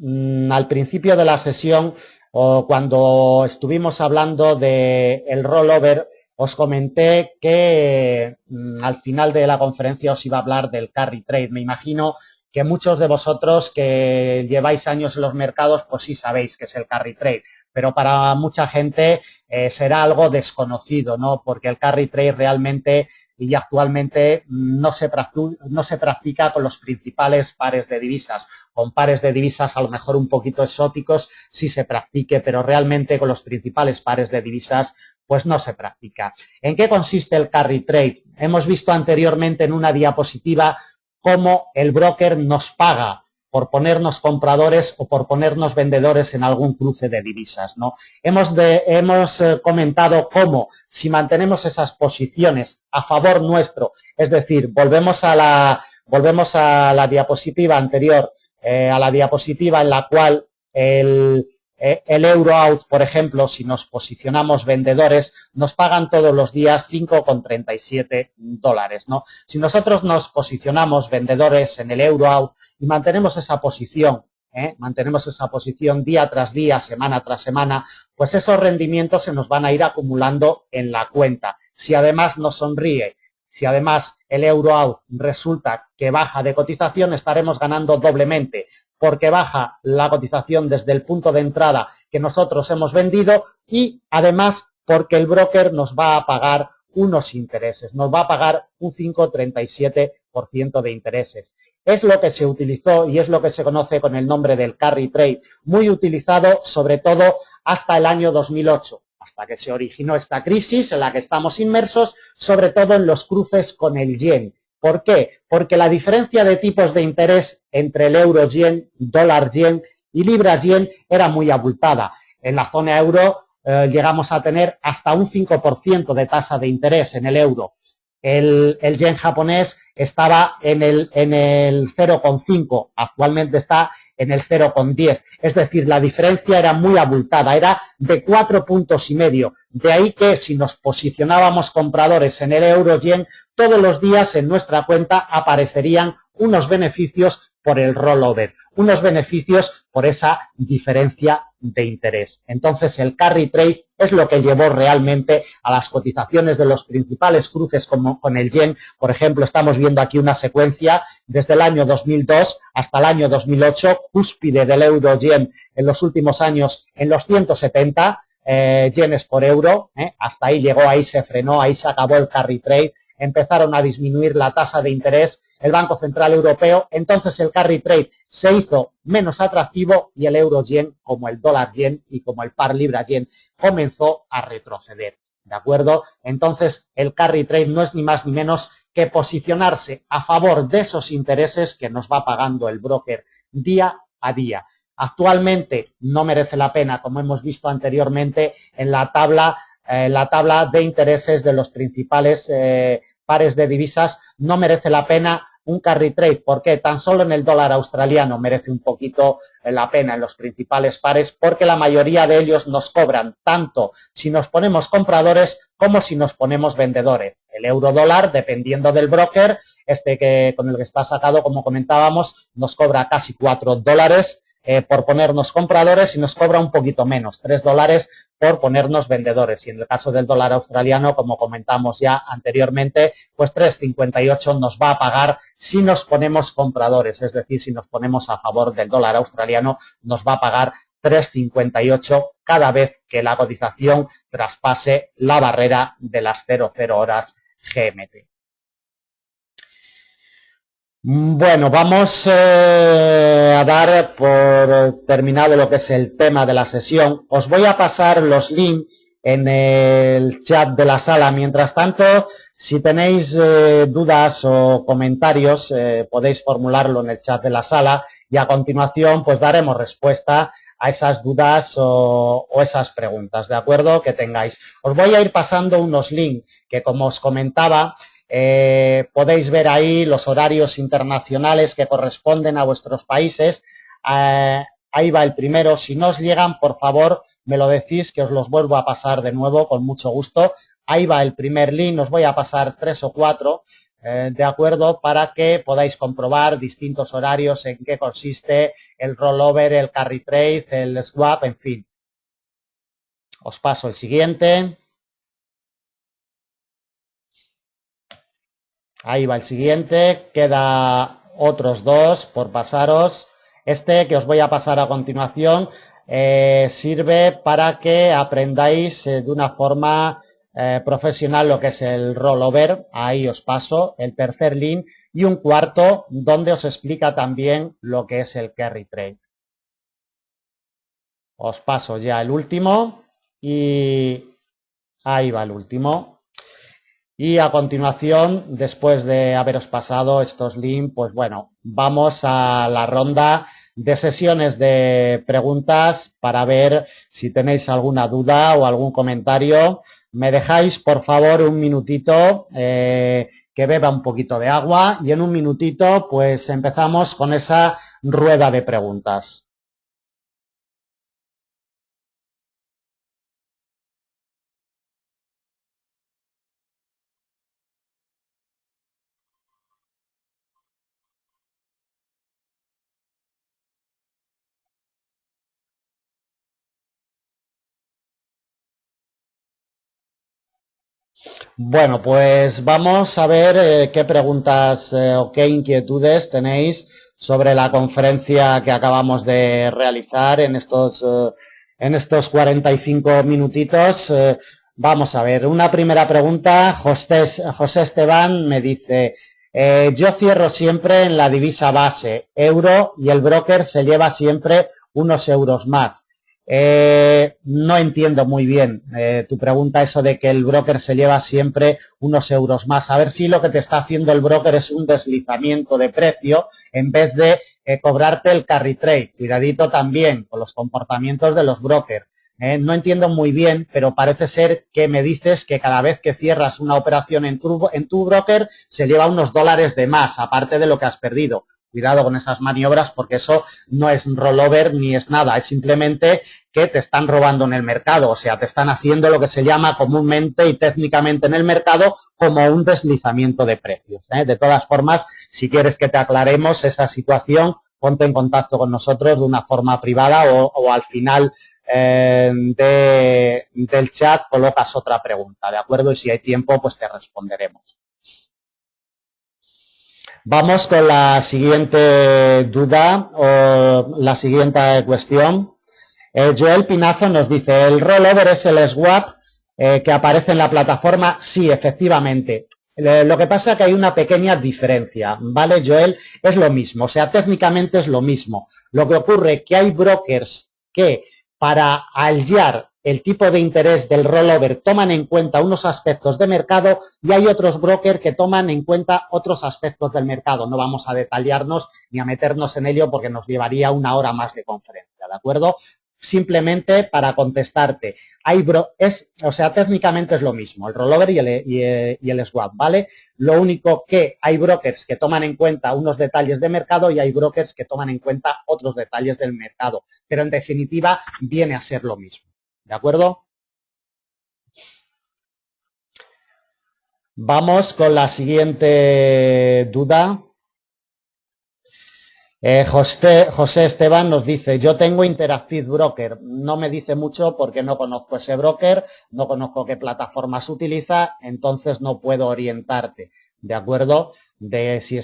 Al principio de la sesión, o cuando estuvimos hablando del rollover, os comenté que al final de la conferencia os iba a hablar del carry trade. Me imagino que muchos de vosotros que lleváis años en los mercados, pues sí sabéis qué es el carry trade, pero para mucha gente será algo desconocido, ¿no? Porque el carry trade realmente y actualmente no se practica con los principales pares de divisas. Con pares de divisas a lo mejor un poquito exóticos sí se practique, pero realmente con los principales pares de divisas pues no se practica. ¿En qué consiste el carry trade? Hemos visto anteriormente en una diapositiva cómo el broker nos paga por ponernos compradores o por ponernos vendedores en algún cruce de divisas, ¿no? Hemos comentado cómo si mantenemos esas posiciones a favor nuestro, es decir, volvemos a la diapositiva anterior, a la diapositiva en la cual el euro out, por ejemplo, si nos posicionamos vendedores, nos pagan todos los días $5,37, ¿no? Si nosotros nos posicionamos vendedores en el euro out y mantenemos esa posición día tras día, semana tras semana, pues esos rendimientos se nos van a ir acumulando en la cuenta. Si además nos sonríe, si además el euro out resulta que baja de cotización, estaremos ganando doblemente, porque baja la cotización desde el punto de entrada que nosotros hemos vendido y además porque el broker nos va a pagar unos intereses, nos va a pagar un 5,37% de intereses. Es lo que se utilizó y es lo que se conoce con el nombre del carry trade, muy utilizado sobre todo hasta el año 2008, hasta que se originó esta crisis en la que estamos inmersos, sobre todo en los cruces con el yen. ¿Por qué? Porque la diferencia de tipos de interés entre el euro-yen, dólar-yen y libra-yen era muy abultada. En la zona euro llegamos a tener hasta un 5% de tasa de interés en el euro. El yen japonés estaba en el 0,5, actualmente está en el 0,10. Es decir, la diferencia era muy abultada, era de 4,5 puntos. De ahí que si nos posicionábamos compradores en el euro-yen, todos los días en nuestra cuenta aparecerían unos beneficios por el rollover, unos beneficios por esa diferencia de interés. Entonces, el carry trade es lo que llevó realmente a las cotizaciones de los principales cruces como con el yen. Por ejemplo, estamos viendo aquí una secuencia desde el año 2002 hasta el año 2008, cúspide del euro-yen en los últimos años en los 170 yenes por euro. Hasta ahí llegó, ahí se frenó, ahí se acabó el carry trade. Empezaron a disminuir la tasa de interés el Banco Central Europeo, entonces el carry trade se hizo menos atractivo y el euro-yen, como el dólar-yen y como el par libra-yen, comenzó a retroceder, ¿de acuerdo? Entonces el carry trade no es ni más ni menos que posicionarse a favor de esos intereses que nos va pagando el broker día a día. Actualmente no merece la pena, como hemos visto anteriormente en la tabla de intereses de los principales pares de divisas, no merece la pena un carry trade. ¿Por qué? Tan solo en el dólar australiano merece un poquito la pena en los principales pares, porque la mayoría de ellos nos cobran tanto si nos ponemos compradores como si nos ponemos vendedores. El euro dólar, dependiendo del broker, con el que está sacado, como comentábamos, nos cobra casi $4 por ponernos compradores y nos cobra un poquito menos, $3 por ponernos vendedores. Y en el caso del dólar australiano, como comentamos ya anteriormente, pues 3,58 nos va a pagar si nos ponemos compradores, es decir, si nos ponemos a favor del dólar australiano, nos va a pagar 3,58 cada vez que la cotización traspase la barrera de las 00 horas GMT. Bueno, vamos a dar por terminado lo que es el tema de la sesión. Os voy a pasar los links en el chat de la sala. Mientras tanto, si tenéis dudas o comentarios, podéis formularlo en el chat de la sala y a continuación pues daremos respuesta a esas dudas o esas preguntas, ¿de acuerdo? Que tengáis. Os voy a ir pasando unos links que, como os comentaba, podéis ver ahí los horarios internacionales que corresponden a vuestros países. Ahí va el primero. Si no os llegan, por favor, me lo decís, que os los vuelvo a pasar de nuevo con mucho gusto. Ahí va el primer link. Os voy a pasar 3 o 4, de acuerdo, para que podáis comprobar distintos horarios, en qué consiste el rollover, el carry trade, el swap, en fin. Os paso el siguiente. Ahí va el siguiente, queda otros dos por pasaros. Este que os voy a pasar a continuación sirve para que aprendáis de una forma profesional lo que es el rollover. Ahí os paso el tercer link y un cuarto donde os explica también lo que es el carry trade. Os paso ya el último y ahí va el último. Y a continuación, después de haberos pasado estos links, pues bueno, vamos a la ronda de sesiones de preguntas para ver si tenéis alguna duda o algún comentario. Me dejáis, por favor, un minutito que beba un poquito de agua y en un minutito pues empezamos con esa rueda de preguntas. Bueno, pues vamos a ver qué preguntas o qué inquietudes tenéis sobre la conferencia que acabamos de realizar en estos 45 minutitos. Vamos a ver, una primera pregunta. José Esteban me dice, yo cierro siempre en la divisa base, euro, y el broker se lleva siempre unos euros más. No entiendo muy bien tu pregunta, eso de que el broker se lleva siempre unos euros más. A ver si lo que te está haciendo el broker es un deslizamiento de precio en vez de cobrarte el carry trade. Cuidadito también con los comportamientos de los brokers. No entiendo muy bien, pero parece ser que me dices que cada vez que cierras una operación en tu broker se lleva unos dólares de más, aparte de lo que has perdido. Cuidado con esas maniobras porque eso no es rollover ni es nada, es simplemente que te están robando en el mercado, o sea, te están haciendo lo que se llama comúnmente y técnicamente en el mercado como un deslizamiento de precios. De todas formas, si quieres que te aclaremos esa situación, ponte en contacto con nosotros de una forma privada o al final del chat colocas otra pregunta, ¿de acuerdo? Y si hay tiempo, pues te responderemos. Vamos con la siguiente duda o la siguiente cuestión. Joel Pinazo nos dice, ¿el rollover es el swap que aparece en la plataforma? Sí, efectivamente. Lo que pasa es que hay una pequeña diferencia, ¿vale, Joel? Es lo mismo, o sea, técnicamente es lo mismo. Lo que ocurre es que hay brokers que para hallar el tipo de interés del rollover toman en cuenta unos aspectos de mercado y hay otros brokers que toman en cuenta otros aspectos del mercado. No vamos a detallarnos ni a meternos en ello porque nos llevaría una hora más de conferencia, ¿de acuerdo? Simplemente para contestarte, o sea, técnicamente es lo mismo, el rollover y el swap, ¿vale? Lo único que hay brokers que toman en cuenta unos detalles de mercado y hay brokers que toman en cuenta otros detalles del mercado, pero en definitiva viene a ser lo mismo, ¿de acuerdo? Vamos con la siguiente duda. José Esteban nos dice, yo tengo Interactive Broker, no me dice mucho porque no conozco ese broker, no conozco qué plataformas utiliza, entonces no puedo orientarte, ¿de acuerdo? De si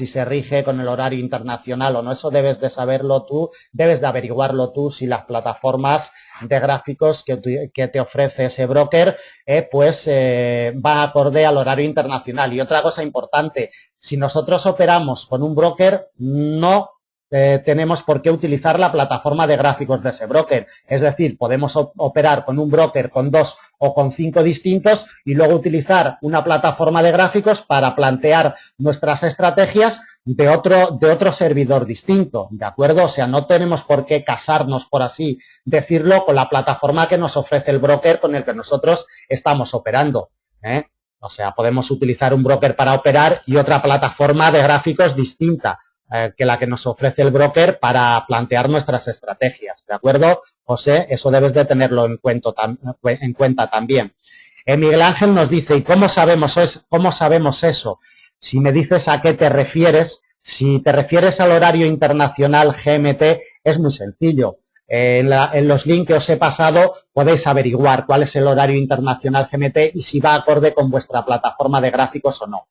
se rige con el horario internacional o no, eso debes de saberlo tú, debes de averiguarlo tú si las plataformas de gráficos que te ofrece ese broker, va acorde al horario internacional. Y otra cosa importante, si nosotros operamos con un broker, no tenemos por qué utilizar la plataforma de gráficos de ese broker. Es decir, podemos operar con un broker con 2 o con 5 distintos y luego utilizar una plataforma de gráficos para plantear nuestras estrategias de otro servidor distinto, ¿de acuerdo? O sea, no tenemos por qué casarnos, por así decirlo, con la plataforma que nos ofrece el broker con el que nosotros estamos operando, ¿eh? O sea, podemos utilizar un broker para operar y otra plataforma de gráficos distinta que la que nos ofrece el broker para plantear nuestras estrategias, ¿de acuerdo? José, eso debes de tenerlo en cuenta también. Miguel Ángel nos dice, ¿y cómo sabemos eso? Si me dices a qué te refieres, si te refieres al horario internacional GMT, es muy sencillo. En los links que os he pasado podéis averiguar cuál es el horario internacional GMT y si va acorde con vuestra plataforma de gráficos o no.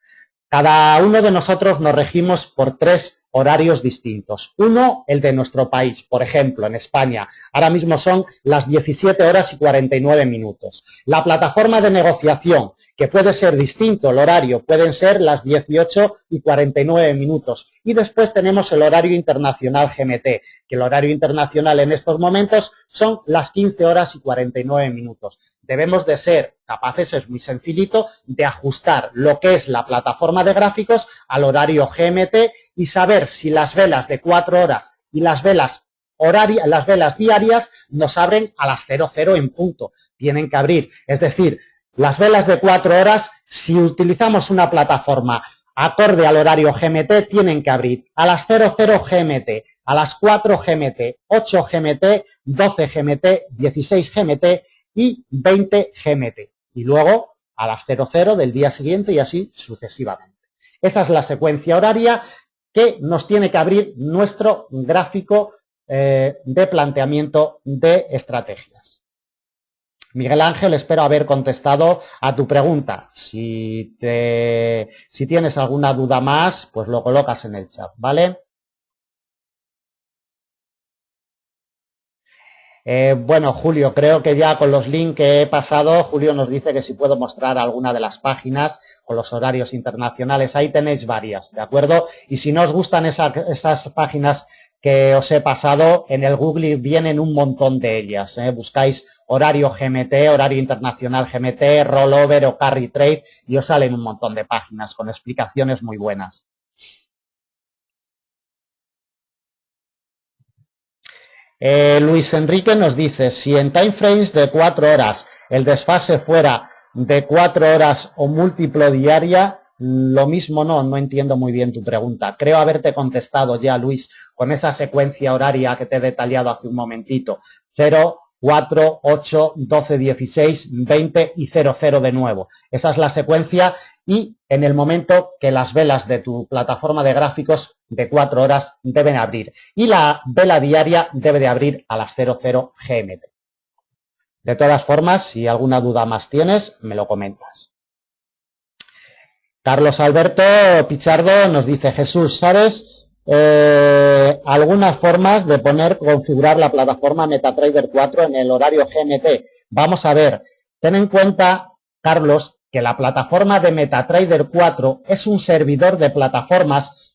Cada uno de nosotros nos regimos por 3 horarios distintos. Uno, el de nuestro país. Por ejemplo, en España, ahora mismo son las 17 horas y 49 minutos. La plataforma de negociación, que puede ser distinto el horario, pueden ser las 18 y 49 minutos. Y después tenemos el horario internacional GMT, que el horario internacional en estos momentos son las 15 horas y 49 minutos. Debemos de ser capaces, es muy sencillito, de ajustar lo que es la plataforma de gráficos al horario GMT y saber si las velas de 4 horas y las velas diarias nos abren a las 00 en punto. Tienen que abrir, es decir, las velas de 4 horas, si utilizamos una plataforma acorde al horario GMT, tienen que abrir a las 00 GMT, a las 4 GMT, 8 GMT, 12 GMT, 16 GMT y 20 GMT. Y luego a las 00 del día siguiente y así sucesivamente. Esa es la secuencia horaria que nos tiene que abrir nuestro gráfico de planteamiento de estrategias. Miguel Ángel, espero haber contestado a tu pregunta. Si tienes alguna duda más, pues lo colocas en el chat, ¿vale? Bueno, Julio, creo que ya con los links que he pasado, Julio nos dice que si puedo mostrar alguna de las páginas con los horarios internacionales. Ahí tenéis varias, ¿de acuerdo? Y si no os gustan esas páginas que os he pasado, en el Google vienen un montón de ellas. Buscáis horario GMT, horario internacional GMT, rollover o carry trade y os salen un montón de páginas con explicaciones muy buenas. Luis Enrique nos dice, si en time frames de 4 horas el desfase fuera de 4 horas o múltiplo diaria, lo mismo no entiendo muy bien tu pregunta. Creo haberte contestado ya, Luis, con esa secuencia horaria que te he detallado hace un momentito. 0, 4, 8, 12, 16, 20 y 00 de nuevo. Esa es la secuencia y en el momento que las velas de tu plataforma de gráficos de 4 horas deben abrir. Y la vela diaria debe de abrir a las 00 GMT. De todas formas, si alguna duda más tienes, me lo comentas. Carlos Alberto Pichardo nos dice, Jesús, ¿sabes algunas formas de configurar la plataforma MetaTrader 4 en el horario GMT? Vamos a ver, ten en cuenta, Carlos, que la plataforma de MetaTrader 4 es un servidor de plataformas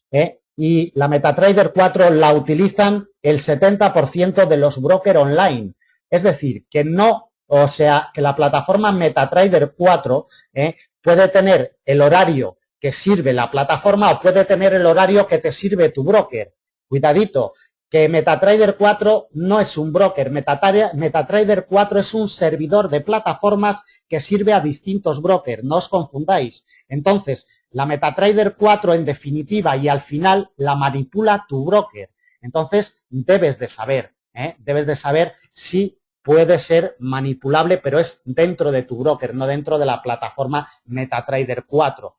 y la MetaTrader 4 la utilizan el 70% de los brokers online. Es decir, que que la plataforma MetaTrader 4 puede tener el horario que sirve la plataforma o puede tener el horario que te sirve tu broker. Cuidadito, que MetaTrader 4 no es un broker. MetaTrader 4 es un servidor de plataformas que sirve a distintos brokers. No os confundáis. Entonces, la MetaTrader 4 en definitiva y al final la manipula tu broker. Entonces, debes de saber si puede ser manipulable, pero es dentro de tu broker, no dentro de la plataforma MetaTrader 4.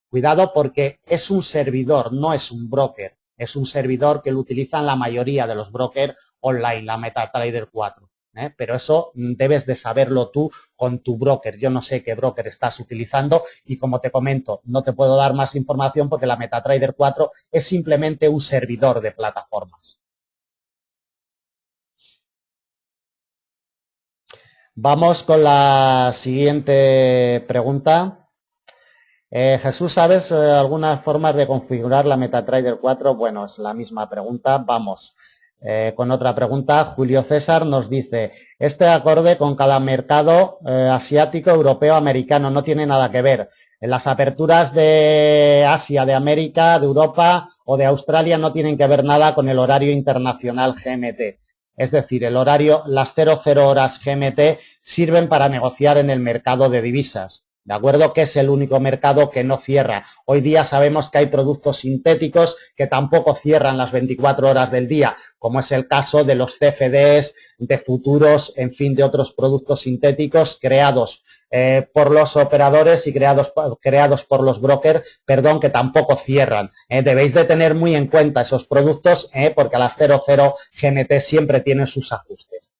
Cuidado porque es un servidor, no es un broker. Es un servidor que lo utilizan la mayoría de los brokers online, la MetaTrader 4. Pero eso debes de saberlo tú con tu broker. Yo no sé qué broker estás utilizando y como te comento, no te puedo dar más información porque la MetaTrader 4 es simplemente un servidor de plataformas. Vamos con la siguiente pregunta. Jesús, ¿sabes algunas formas de configurar la MetaTrader 4? Bueno, es la misma pregunta. Vamos con otra pregunta. Julio César nos dice, este acorde con cada mercado asiático, europeo, americano, no tiene nada que ver. En las aperturas de Asia, de América, de Europa o de Australia no tienen que ver nada con el horario internacional GMT. Es decir, el horario, las 00 horas GMT sirven para negociar en el mercado de divisas. ¿De acuerdo? Que es el único mercado que no cierra. Hoy día sabemos que hay productos sintéticos que tampoco cierran las 24 horas del día, como es el caso de los CFDs, de futuros, en fin, de otros productos sintéticos creados por los operadores y creados por los brokers, perdón, que tampoco cierran. Debéis de tener muy en cuenta esos productos porque a las 00 GMT siempre tienen sus ajustes.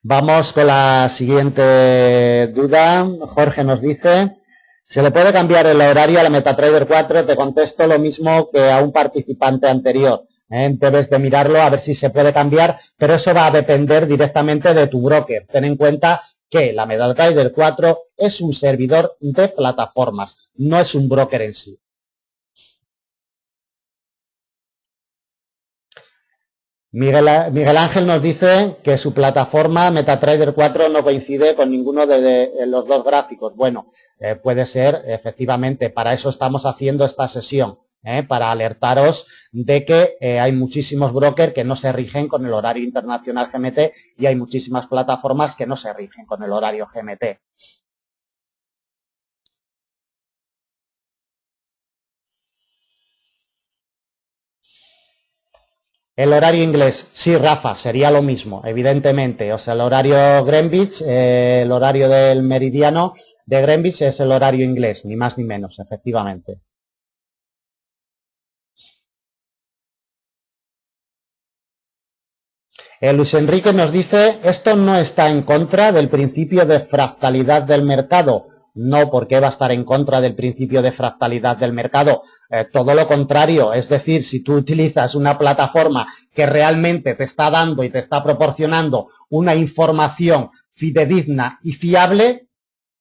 Vamos con la siguiente duda. Jorge nos dice, ¿se le puede cambiar el horario a la MetaTrader 4? Te contesto lo mismo que a un participante anterior. Debes de mirarlo a ver si se puede cambiar, pero eso va a depender directamente de tu broker. Ten en cuenta que la MetaTrader 4 es un servidor de plataformas, no es un broker en sí. Miguel Ángel nos dice que su plataforma MetaTrader 4 no coincide con ninguno de los dos gráficos. Bueno, puede ser, efectivamente, para eso estamos haciendo esta sesión, para alertaros de que hay muchísimos brokers que no se rigen con el horario internacional GMT y hay muchísimas plataformas que no se rigen con el horario GMT. El horario inglés, sí, Rafa, sería lo mismo, evidentemente. O sea, el horario Greenwich, el horario del meridiano de Greenwich es el horario inglés, ni más ni menos, efectivamente. Luis Enrique nos dice, ¿esto no está en contra del principio de fractalidad del mercado? No, ¿por qué va a estar en contra del principio de fractalidad del mercado? Todo lo contrario, es decir, si tú utilizas una plataforma que realmente te está dando y te está proporcionando una información fidedigna y fiable,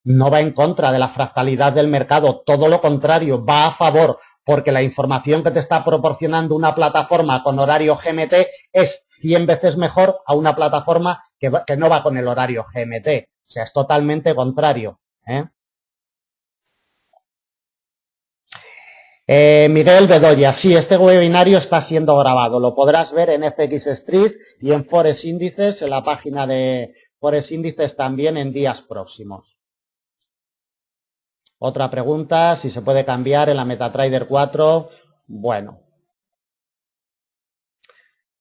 no va en contra de la fractalidad del mercado, todo lo contrario, va a favor, porque la información que te está proporcionando una plataforma con horario GMT es 100 veces mejor a una plataforma que no va con el horario GMT. O sea, es totalmente contrario. Miguel Bedoya, sí, este webinario está siendo grabado. Lo podrás ver en FX Street y en Forex Índices, en la página de Forex Índices también en días próximos. Otra pregunta, si se puede cambiar en la MetaTrader 4. Bueno,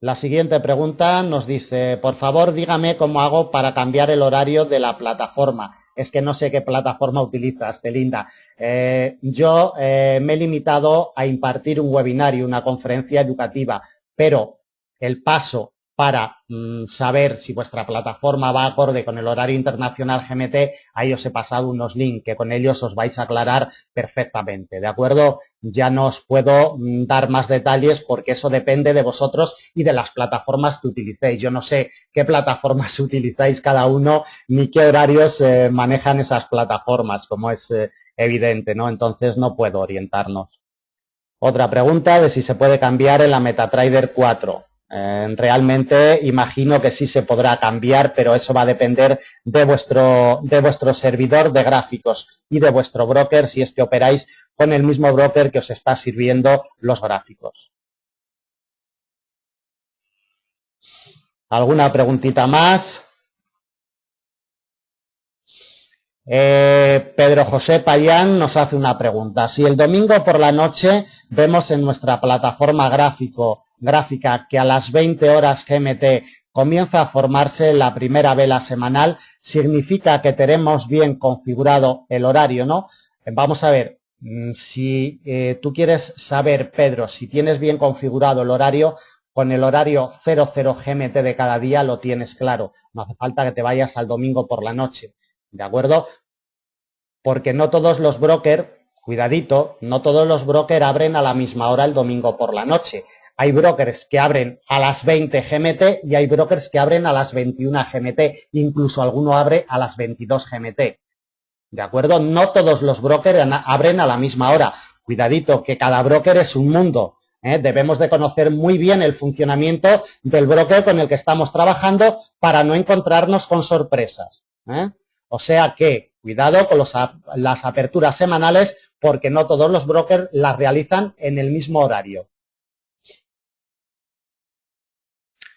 La siguiente pregunta nos dice, por favor, dígame cómo hago para cambiar el horario de la plataforma. Es que no sé qué plataforma utilizas, Celinda. Yo me he limitado a impartir un webinar, una conferencia educativa, pero el paso para saber si vuestra plataforma va acorde con el horario internacional GMT, ahí os he pasado unos links que con ellos os vais a aclarar perfectamente, ¿de acuerdo? Ya no os puedo dar más detalles porque eso depende de vosotros y de las plataformas que utilicéis. Yo no sé qué plataformas utilizáis cada uno ni qué horarios manejan esas plataformas, como es evidente, ¿no? Entonces no puedo orientarnos. Otra pregunta de si se puede cambiar en la MetaTrader 4. Realmente imagino que sí se podrá cambiar, pero eso va a depender de vuestro servidor de gráficos y de vuestro broker si es que operáis con el mismo broker que os está sirviendo los gráficos. ¿Alguna preguntita más? Pedro José Payán nos hace una pregunta. Si el domingo por la noche vemos en nuestra plataforma gráfica que a las 20 horas GMT comienza a formarse la primera vela semanal, significa que tenemos bien configurado el horario, ¿no? Vamos a ver, si tú quieres saber, Pedro, si tienes bien configurado el horario, con el horario 00 GMT de cada día lo tienes claro. No hace falta que te vayas al domingo por la noche. ¿De acuerdo? Porque no todos los brokers, cuidadito, no todos los brokers abren a la misma hora el domingo por la noche. Hay brokers que abren a las 20 GMT y hay brokers que abren a las 21 GMT. Incluso alguno abre a las 22 GMT. ¿De acuerdo? No todos los brokers abren a la misma hora. Cuidadito, que cada broker es un mundo. Debemos de conocer muy bien el funcionamiento del broker con el que estamos trabajando para no encontrarnos con sorpresas. O sea que, cuidado con las aperturas semanales porque no todos los brokers las realizan en el mismo horario.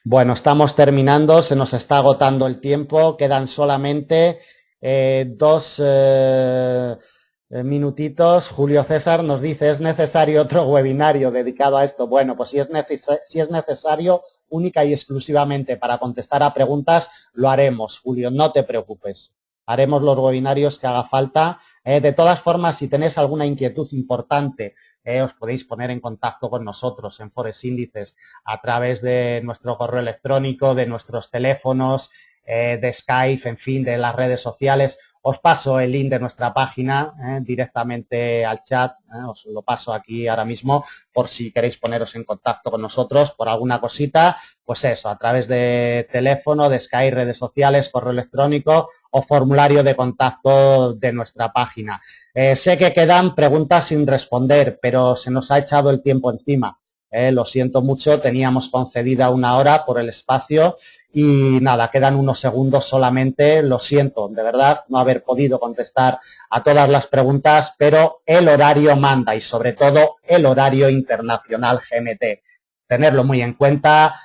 Bueno, estamos terminando, se nos está agotando el tiempo, quedan solamente 2 minutitos. Julio César nos dice, ¿es necesario otro webinario dedicado a esto? Bueno, pues si es necesario, única y exclusivamente para contestar a preguntas, lo haremos, Julio, no te preocupes. Haremos los webinarios que haga falta. De todas formas, si tenéis alguna inquietud importante, os podéis poner en contacto con nosotros en Forex Índices a través de nuestro correo electrónico, de nuestros teléfonos, de Skype, en fin, de las redes sociales. Os paso el link de nuestra página directamente al chat, os lo paso aquí ahora mismo por si queréis poneros en contacto con nosotros por alguna cosita, pues eso, a través de teléfono, de Skype, redes sociales, correo electrónico o formulario de contacto de nuestra página. Sé que quedan preguntas sin responder, pero se nos ha echado el tiempo encima. Lo siento mucho, teníamos concedida 1 hora por el espacio y nada, quedan unos segundos solamente. Lo siento, de verdad, no haber podido contestar a todas las preguntas, pero el horario manda y sobre todo el horario internacional GMT. Tenerlo muy en cuenta,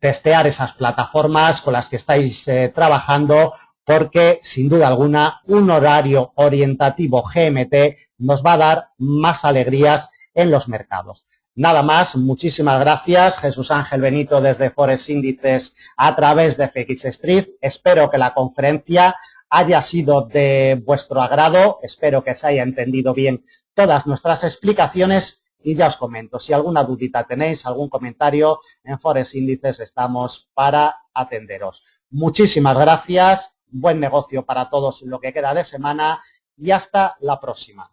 testear esas plataformas con las que estáis trabajando, porque sin duda alguna un horario orientativo GMT nos va a dar más alegrías en los mercados. Nada más, muchísimas gracias, Jesús Ángel Benito desde Forex Índices a través de FX Street. Espero que la conferencia haya sido de vuestro agrado, espero que se haya entendido bien todas nuestras explicaciones y ya os comento, si alguna dudita tenéis, algún comentario, en Forex Índices estamos para atenderos. Muchísimas gracias, buen negocio para todos en lo que queda de semana y hasta la próxima.